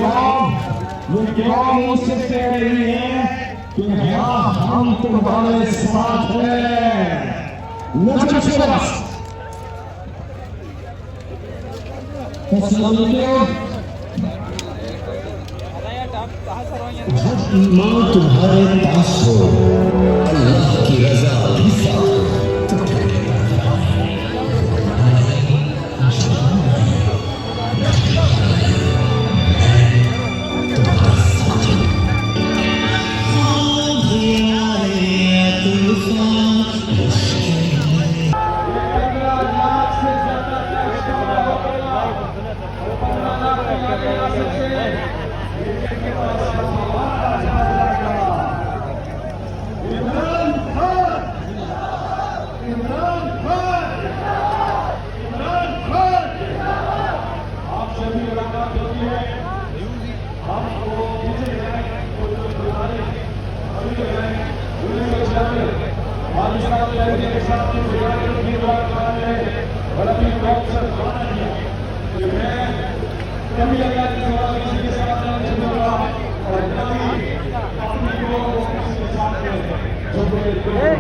जवाब मुझसे कह रही है कि हाँ हम तुम्हारे साथ हैं। नजर शाबाश जब ईमान तुम्हारे पास हो, अल्लाह की रजा भी साथ हो, तो क्या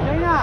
कहीं ना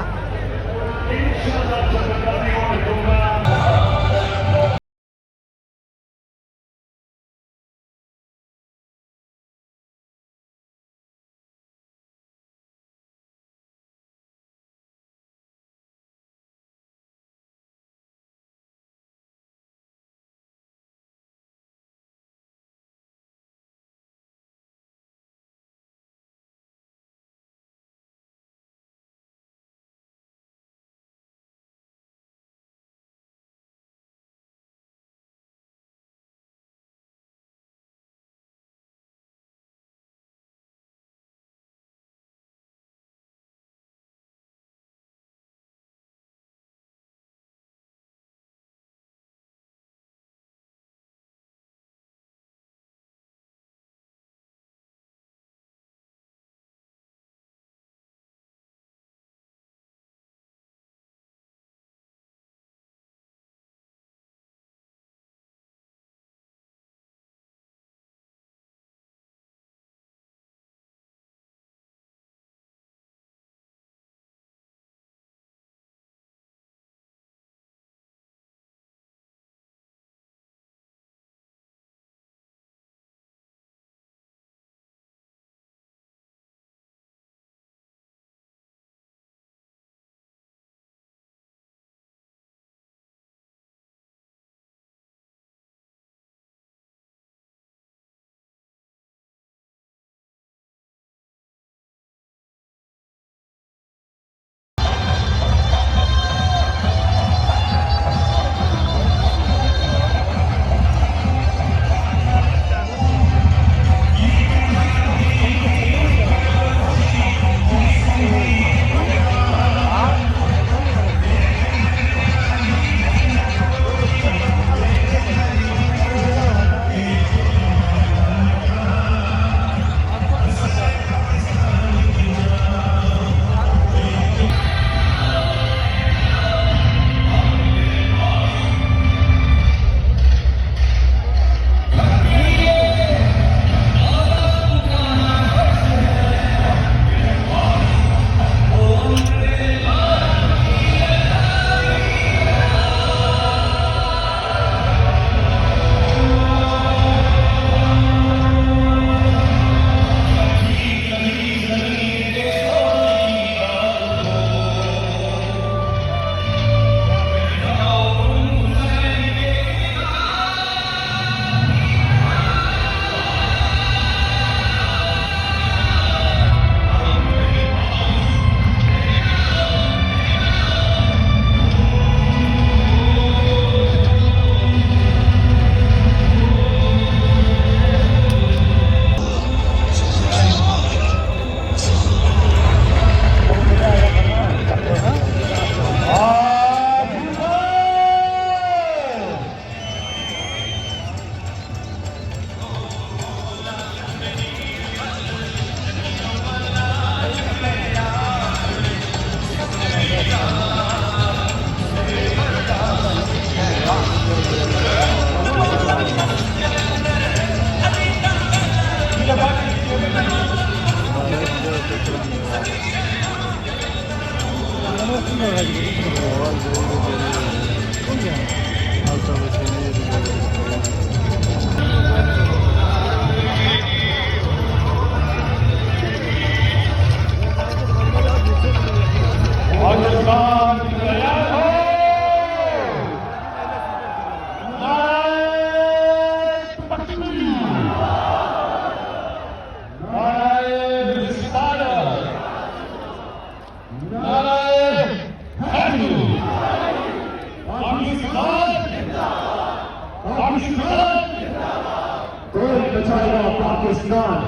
पाकिस्तान,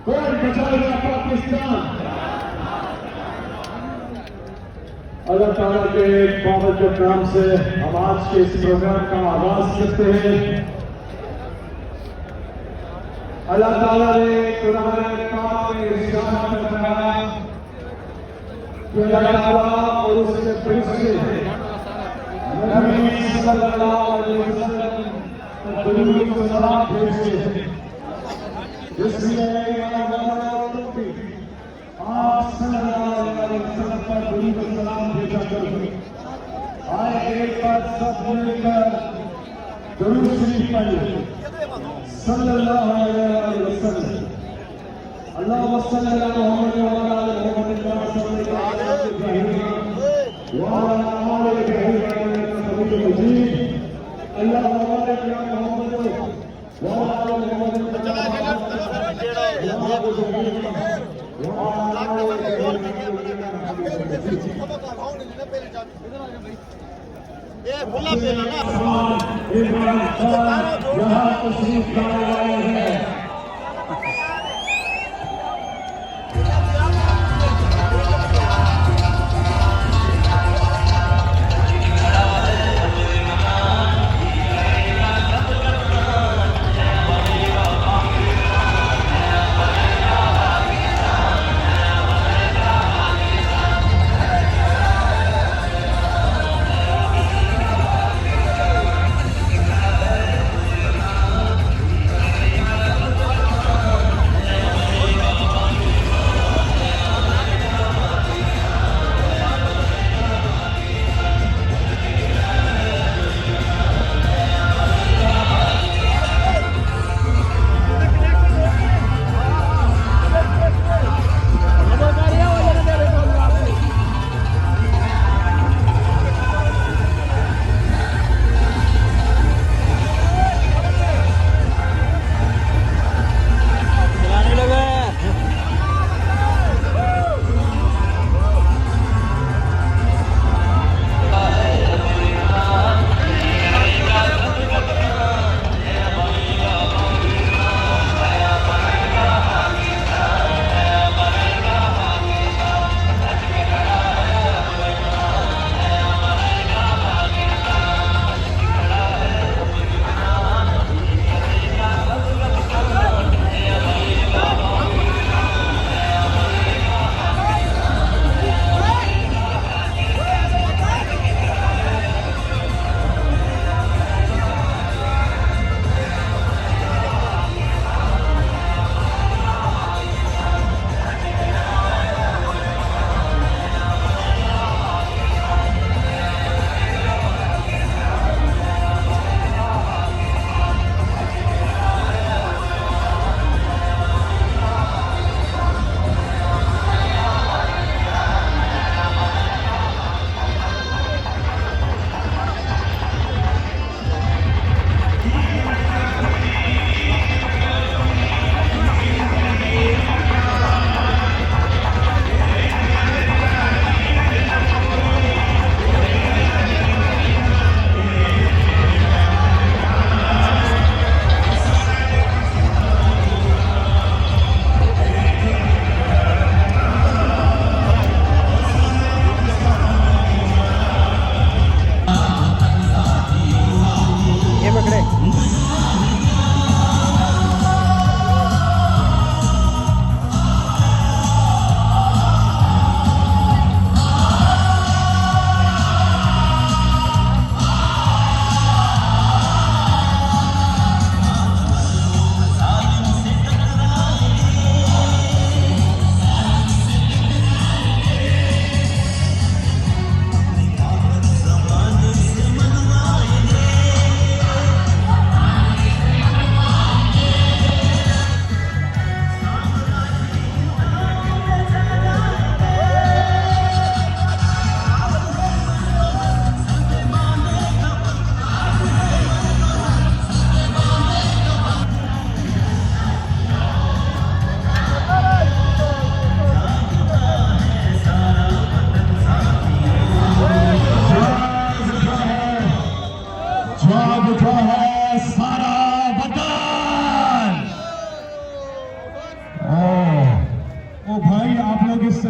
कौन बचाएगा पाकिस्तान। अल्लाह ताला के बाबरकत नाम से हम आज के इस प्रोग्राम का आगाज करते हैं। अल्लाह ताला ने कुरान पाक में इरशाद फरमाया कि अल्लाह ताला और उसके फरिश्ते नबी सल्लल्लाहु अलैहि वसल्लम दुरूद और सलाम भेजते हैं। इसलिए आप सल्लल्लाहु अलैहि वसल्लम पर दुरूद और सलाम भेजा करो। आए एक बार सब मिलकर दुरूद शरीफ पढ़िए। सल्लल्लाहु अलैहि वसल्लम अल्लाहुम्मा सल्ली अला मुहम्मद व अला आलि मुहम्मद कमा सल्लैता अला इब्राहीम व अला आलि इब्राहीम इन्नका हमीदुम मजीद। अल्लाहुम्मा बारिक अला मुहम्मद व अला आलि मुहम्मद कमा बारकता अला इब्राहीम व अला आलि इब्राहीम इन्नका हमीदुम मजीद। ये भुला पेला ना इमरान खान यहाँ तशरीफ लाए हैं।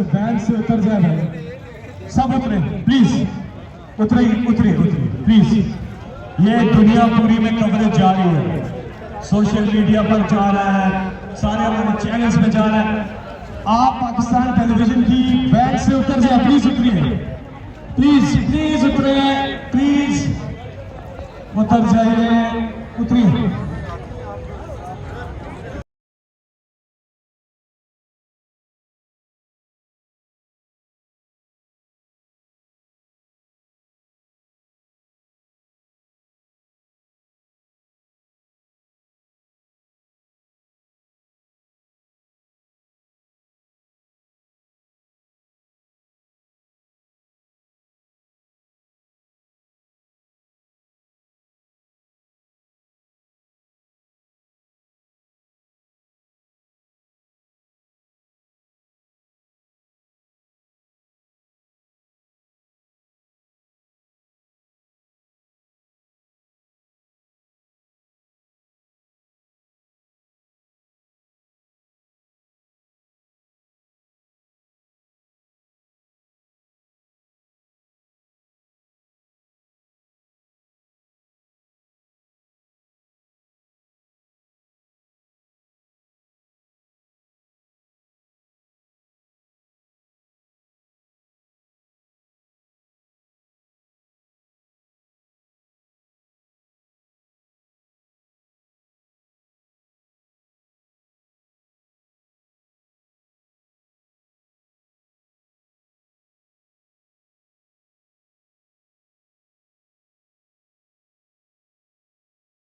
वैन से उतर जाए भाई, सब उतरे प्लीज, उतरे उतरे उतरे प्लीज। ये दुनिया पूरी में कवरेज जा रही है, सोशल मीडिया पर जा रहा है, सारे हमारे चैनल्स में जा रहा है। आप पाकिस्तान टेलीविजन की वैन से उतर जाए, प्लीज उतरिए, प्लीज प्लीज उतरे, प्लीज उतर जाइए, उतरिए।